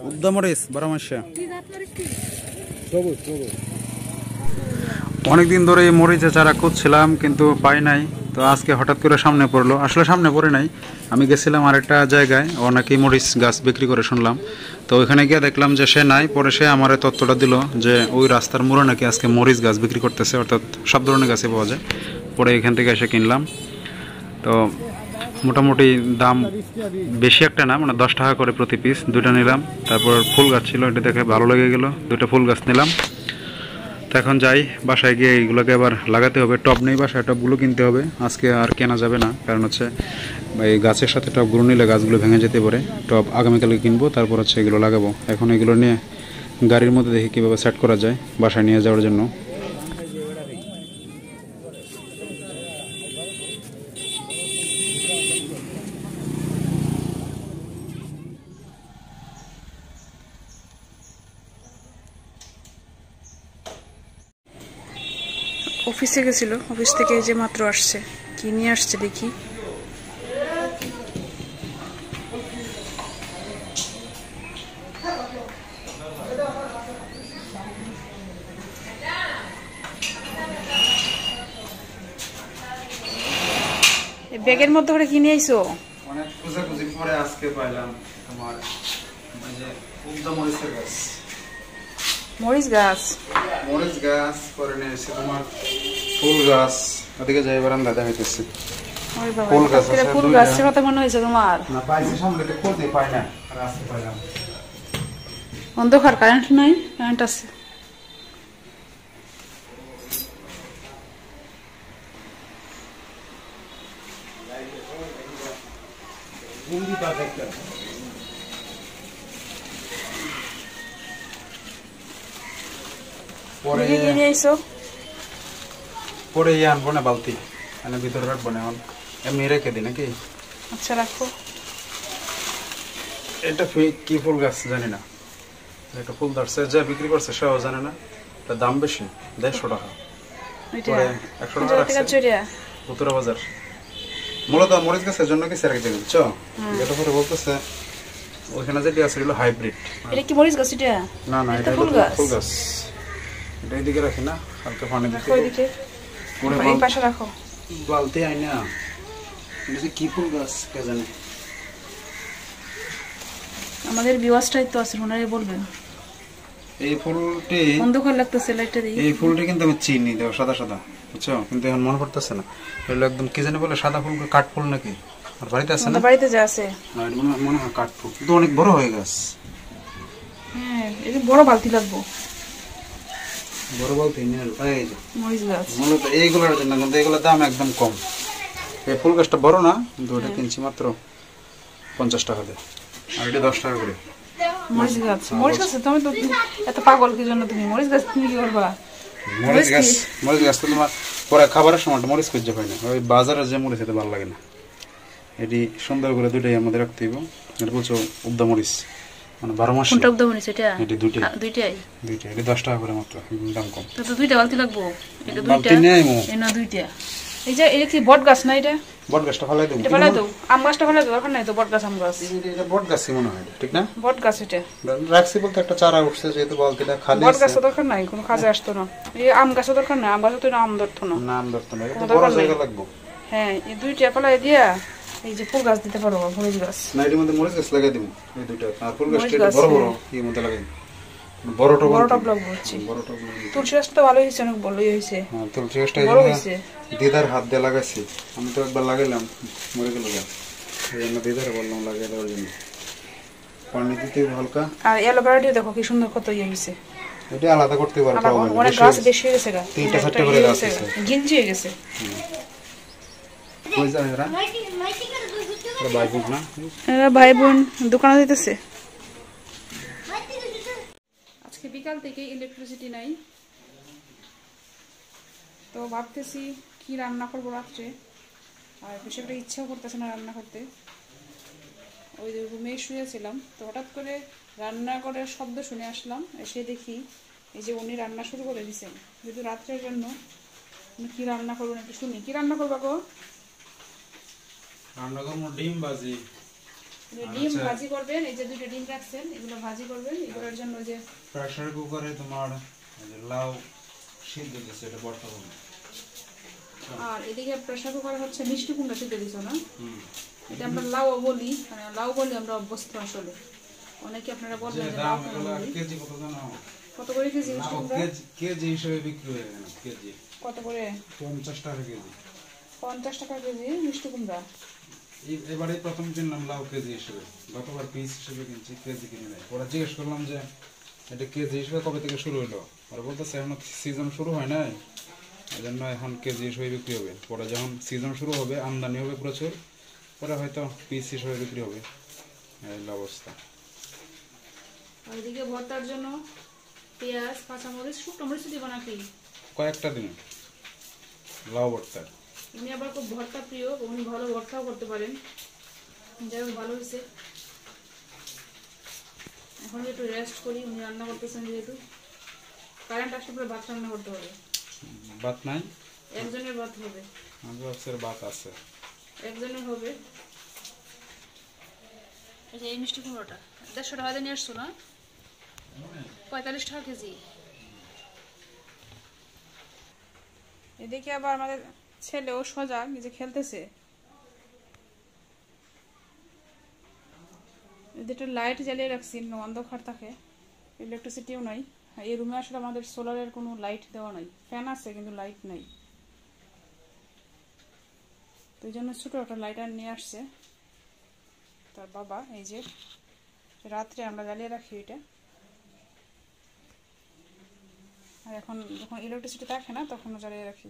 উদ্দামরিচ 12 মাসে অনেকদিন ধরে এই মরিচের চারা খুঁজছিলাম কিন্তু পাই নাই। তো আজকে হঠাৎ করে সামনে পড়লো, আসলে সামনে পড়ে নাই, আমি গেছিলাম আরেকটা জায়গায়, ও নাকি মরিচ গাছ বিক্রি করে শুনলাম। তো ওইখানে গিয়ে দেখলাম যে সে নাই, পরে সে আমার তথ্যটা দিল যে ওই রাস্তার মোড়ে নাকি আজকে মরিচ গাছ বিক্রি করতেছে, অর্থাৎ সব ধরনের গাছই পাওয়া যায়। পরে এখান থেকে এসে কিনলাম। তো মোটামুটি দাম বেশি একটা না, মানে 10 টাকা করে প্রতি পিস, দুইটা নিলাম। তারপর ফুল গাছ ছিল, এটা দেখে ভালো লেগে গেল, দুইটা ফুল গাছ নিলাম। তো এখন যাই বাসায় গিয়ে এইগুলোকে আবার লাগাতে হবে। টব নেই বাসায়, টবগুলো কিনতে হবে, আজকে আর কেনা যাবে না, কারণ হচ্ছে এই গাছের সাথে টবগুলো নিলে গাছগুলো ভেঙে যেতে পারে। টব আগামীকালকে কিনবো, তারপর হচ্ছে এগুলো লাগাবো। এখন এগুলো নিয়ে গাড়ির মধ্যে দেখি কীভাবে সেট করা যায় বাসায় নিয়ে যাওয়ার জন্য। অফিসে গেছিল, অফিস থেকে এই যে মাত্র আসছে, কি নিয়ে আসছে দেখি। ব্যাগের মধ্যে করে কি নিয়ে আইছো? অনেক খোঁজাখুঁজির পরে আজকে পাইলাম তোমার এই যে উদ্দামরিচের গাছ। মরিচ গাছ, মরিচ গাছ করে নিয়ে এসে তোমার ফুল গাছ, ওদিকে যাই বারান্দা দেখাইতেছি। ফুল গাছ আছে, ফুল গাছের কথা মনে হয়েছে তোমার? না পাইছি, সামনে তো খুঁজে পাই না, রাস্তা পাইলাম। অন্ধকার, কারেন্ট নাই? কারেন্ট আছে। পরে আনবো না, বালতি মানে ভিতরে রাখবো না, এখন এমনি রেখে দিই নাকি? আচ্ছা রাখো। এটা কি ফুল গাছ জানি না, এটা ফুল ধরছে, যা বিক্রি করছে সেও জানে না। এটা দাম বেশি, 150 টাকা, 100 টাকা রাখছে উত্তরা বাজার। মূলত মরিচ গাছের জন্য কি সেরা দিবে, বুঝছো? এটা পরে বলতেছে ওইখানে যেটি আছে হলো হাইব্রিড। এটা কি মরিচ গাছ? এটা না না, এটা ফুল গাছ। এটা এদিকে রাখি না, হালকা পানি দিতে ওইদিকে, এই পাশে রাখো। বালতি আইনা, এটা কি ফুল গাছ কে জানে? আমাদের ভিউয়ার্সটাই তো আছে, ওনারাই বলবেন। এই ফুলটি অন্ধকার লাগতেছে, লাইটটা দিই। এই ফুলটি কিন্তু আমি চিনি, দেখো সাদা সাদা, বুঝছো? কিন্তু এখন মনে পড়তেছে না, এগুলো একদম কি জানি বলে, সাদা ফুল, কাঠ ফুল নাকি? আর বাড়িতে আছে না? বাড়িতে যা আছে মনে হয় কাঠ ফুল, কিন্তু অনেক বড় হয়ে গেছে। হ্যাঁ, এটা বড় বালতি লাগবো, বড় বালতি নিয়ে এই যে মরিচ গাছ। মূলত এইগুলোর জন্য, কিন্তু এগুলোর দাম একদম কম। এই ফুল গাছটা বড় না, কিন্তু ওটা কিনছি মাত্র 50 টাকা দিয়ে, আর এটা 10 টাকা করে। মরিচ গাছ, মরিচ গাছ তুমি তো এত পাগল কি জন্য? তুমি মরিচ গাছ তুমি কি করবা? মরিচ গাছ তো তোমার পরে খাবারের সময় মরিচ খুঁজে পাই না, ওই বাজারে যে মরিচ এতে ভালো লাগে না। এটি সুন্দর করে দুইটাই আমাদের রাখতে হইব। এটা বলছো উদ্দা মরিচ, মানে 12 মাস। কোনটা উদ্দা মরিচ? এটা এটি দুইটাই, এটা 10 টাকা করে মাত্র, দাম কম। তো দুইটা বালতি লাগবো, এটা দুইটা এই না দুইটা। এই যে এটা কি বট গাছ না? এটা বট গাছটা ফেলাই দেব, এটা ফেলাই দাও। আম গাছটা ফেলাই দাও, দরকার নাই তো বট গাছ, আম গাছ। এটা বট গাছই মনে হয়, ঠিক না? বট গাছ এটা রাখছি বলতে একটা চারা উঠছে, যেহেতু বালতিটা খালি। বট গাছ দরকার নাই, কোনো কাজে আসতো না। এই আম গাছ দরকার নাই, আম গাছ তো আম ধরতো না, নাম ধরতো না, এটা বড় জায়গা লাগবে। হ্যাঁ, এই দুইটা ফেলাই দিয়া এই যে ফুল গাছ দিতে পারো, মরিচ গাছ। না, এর মধ্যে মরিচ গাছ লাগাই দেব, এই দুইটা। আর ফুল গাছটা বড় বড় এর মধ্যে লাগাই, বড় টব লাগবে হচ্ছে। তুলসী গাছটা তো ভালোই হয়েছে, অনেক ভালোই হয়েছে। হ্যাঁ, তুলসী গাছটা বড় হয়েছে, দিদার হাত দিয়ে লাগাইছি। আমি তো একবার লাগাইলাম, মরে গেল গাছ, এই জন্য দিদারে বললাম লাগিয়ে দেওয়ার জন্য। পানি দিতে হালকা। আর অ্যালোভেরাটিও দেখো কি সুন্দর, কত ইয়ে হয়েছে। এটা আলাদা করতে পারবো, অনেক গাছ বেশি হয়ে গেছে, গা 3-4 করে গাছ আছে, গিঞ্জি হয়ে গেছে। কই যায় এরা? ভাই বোন না, এরা ভাই বোন দোকানে যেতেছে। আজকে বিকাল থেকে ইলেকট্রিসিটি নাই, তো ভাবতেছি কি রান্না করবো রাত্রে, আর বেশি একটা ইচ্ছাও করতেছে না রান্না করতে। ওই রুমে শুয়েছিলাম, তো হঠাৎ করে রান্না করার শব্দ শুনে আসলাম, এসে দেখি এই যে উনি রান্না শুরু করে দিয়েছেন। যেহেতু রাত্রের জন্য উনি কী রান্না করবেন একটু শুনি। কী রান্না করবা গো? রান্না করবো ডিম ভাজি। ডিম ভাজি করবেন, এই যে 2টা ডিম রাখছেন এগুলো ভাজি করবেন। এগুলোর জন্য যে প্রেসার কুকারে তোমার লাউ সিদ্ধ দিচ্ছে, এটা ভর্তা করবো। আর এদিকে প্রেসার কুকারে হচ্ছে মিষ্টি কুমড়া সিদ্ধ দিছো না? এটা আমরা লাউ বলি, মানে লাউ বলি আমরা অভ্যস্ত আসলে। অনেকে আপনারা বলবেন যে লাউ কেজি কত জানো? কত করে কেজি মিষ্টি কুমড়া? কেজি হিসেবে বিক্রি হয় এখানে। কেজি কত করে? 50 টাকা কেজি। 50 টাকা কেজি মিষ্টি কুমড়া। এবারে প্রথম কিনলাম লাউ কেজি হিসেবে, গতবার পিস হিসেবে কিনছি, কেজি কিনে নেই। ওরা জিজ্ঞেস করলাম যে এটা কেজি হিসেবে কবে থেকে শুরু হলো, ওরা বলতেছে এখনো সিজন শুরু হয় নাই, এই জন্য এখন কেজি হিসেবে বিক্রি হবে। পরে যখন সিজন শুরু হবে, আমদানি হবে প্রচুর, পরে হয়তো পিস হিসেবে বিক্রি হবে। এই অবস্থা। আর এদিকে ভর্তার জন্য পেঁয়াজ, কাঁচামরিচ, শুকনো মরিচ দিব নাকি? কয়েকটা দিন লাউ ভর্তা। উনি আবার খুব ভর্তা প্রিয়, উনি ভালো ভর্তাও করতে পারেন। যাই হোক, ভালো হয়েছে। এখন একটু রেস্ট করি, উনি রান্না করতেছেন যেহেতু। কারেন্ট আসলে পরে ভাত রান্না করতে হবে। ভাত নাই? একজনের ভাত হবে। ভাত আছে, একজনের হবে। এই মিষ্টি কুমড়োটা 150 টাকা দিয়ে নিয়ে আসছো না? 45 টাকা কেজি। এদিকে আবার আমাদের ছেলেও সজাগ, নিজে খেলতেছে। এদিকে লাইট জ্বালিয়ে রাখছি, অন্ধকার থাকে, ইলেকট্রিসিটিও নাই। এই রুমে আসলে আমাদের সোলারের কোনো লাইট দেওয়া নাই, ফ্যান আছে কিন্তু লাইট নাই। তো এই জন্য ছোটো একটা লাইটার নিয়ে আসছে তার বাবা। এই যে রাত্রে আমরা জ্বালিয়ে রাখি এটা। আর এখন যখন ইলেকট্রিসিটি থাকে না তখনও জ্বালিয়ে রাখি।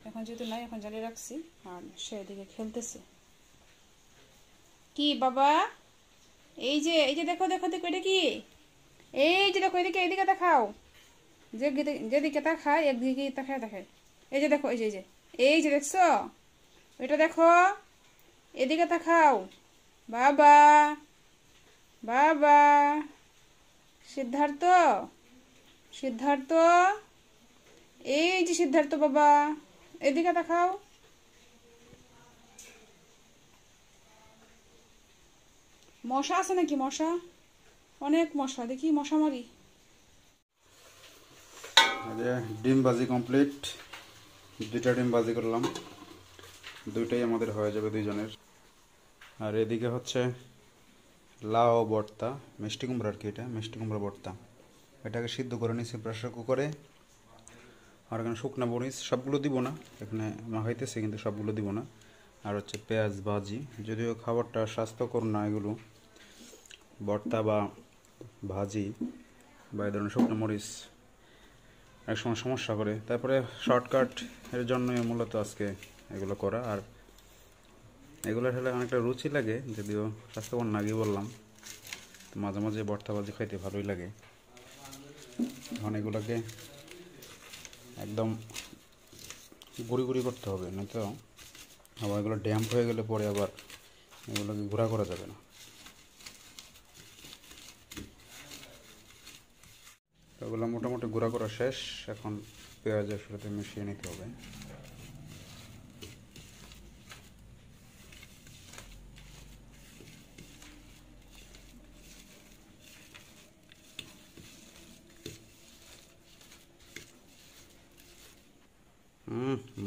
এখন যেহেতু নাই, এখন জ্বালিয়ে রাখছি। আর সে এদিকে খেলতেছে। কি বাবা? এই যে দেখো দেখো দেখো, এটা কি? এই যে দেখো, এদিকে এদিকে দেখাও। যেদিকে তাকায় একদিকে তাকায় দেখায়। এই যে দেখো, এই যে দেখছো, এটা দেখো, এদিকে তাকাও। বাবা বাবা, সিদ্ধার্থ সিদ্ধার্থ, এই যে সিদ্ধার্থ বাবা, এদিকে তাকাও। মশা আছে নাকি? মশা, অনেক মশা, দেখি মশা মারি। ডিম ভাজি কমপ্লিট। 2টা ডিম ভাজি করলাম, 2টাই আমাদের হয়ে যাবে 2জনের। আর এদিকে হচ্ছে লাউ ভর্তা, মিষ্টি কুমড়া আর কি, এটা মিষ্টি কুমড়া ভর্তা। এটাকে সিদ্ধ করে নিয়েছি প্রেসার কুকারে। আর এখানে শুকনা মরিচ, সবগুলো দিব না, এখানে মাখাইতেছি কিন্তু সবগুলো দিব না। আর হচ্ছে পেঁয়াজ ভাজি, যদিও খাবারটা স্বাস্থ্যকর না, এগুলো ভর্তা বা ভাজি বা এই ধরনের শুকনো মরিচ একসময় সমস্যা করে। তারপরে শর্টকাট এর জন্যই মূলত আজকে এগুলো করা। আর এগুলো খেলে অনেকটা রুচি লাগে, যদিও স্বাস্থ্যকর না, আগে বললাম। তো মাঝে মাঝে ভর্তা ভাজি খাইতে ভালোই লাগে। এখন এগুলোকে একদম গুঁড়ি গুঁড়ি করতে হবে, নয়তো আবার এগুলো ড্যাম্প হয়ে গেলে পরে আবার এগুলোকে গুঁড়া করা যাবে না। এগুলো মোটামুটি গুঁড়া করা শেষ। এখন পেঁয়াজের সাথে মিশিয়ে নিতে হবে।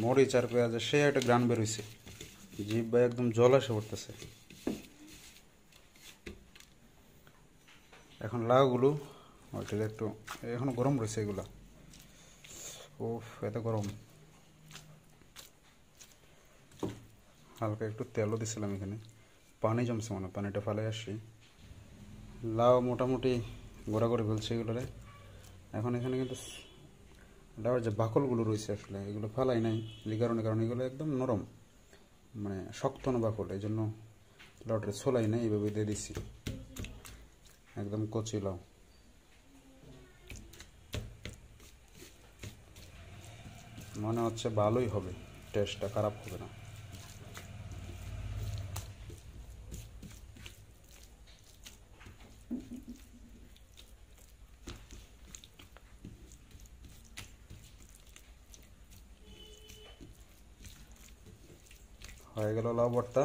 মরিচ আর পেঁয়াজের সে একটা গ্রান বেরোইছে, জিভ ভাই একদম জল এসে পড়তেছে। এখন লাউগুলো ওইটা একটু এখনো গরম রয়েছে, এগুলো উফ এত গরম। হালকা একটু তেলও দিছিলাম, এখানে পানি জমছে মনে, পানিটা ফেলে আসি। লাউ মোটামুটি গোড়া করে ফেলছে এগুলোরে। এখন এখানে কিন্তু লাউয়ের যে বাকলগুলো রয়েছে আসলে এগুলো ফেলাই নাই, কারণ এগুলো একদম নরম, মানে শক্ত না বাকল, এই জন্য লাউটা ছোলাই নাই, এইভাবে দিয়ে দিচ্ছি। একদম কচি লাউ। মনে হচ্ছে ভালোই হবে, টেস্টটা খারাপ হবে না। হয়ে গেল লাউ ভর্তা।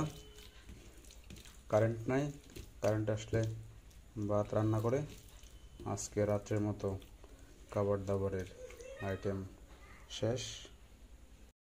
কারেন্ট নাই, কারেন্ট আসলে ভাত রান্না করে আজকে রাত্রের মতো খাবার দাবারের আইটেম শেষ।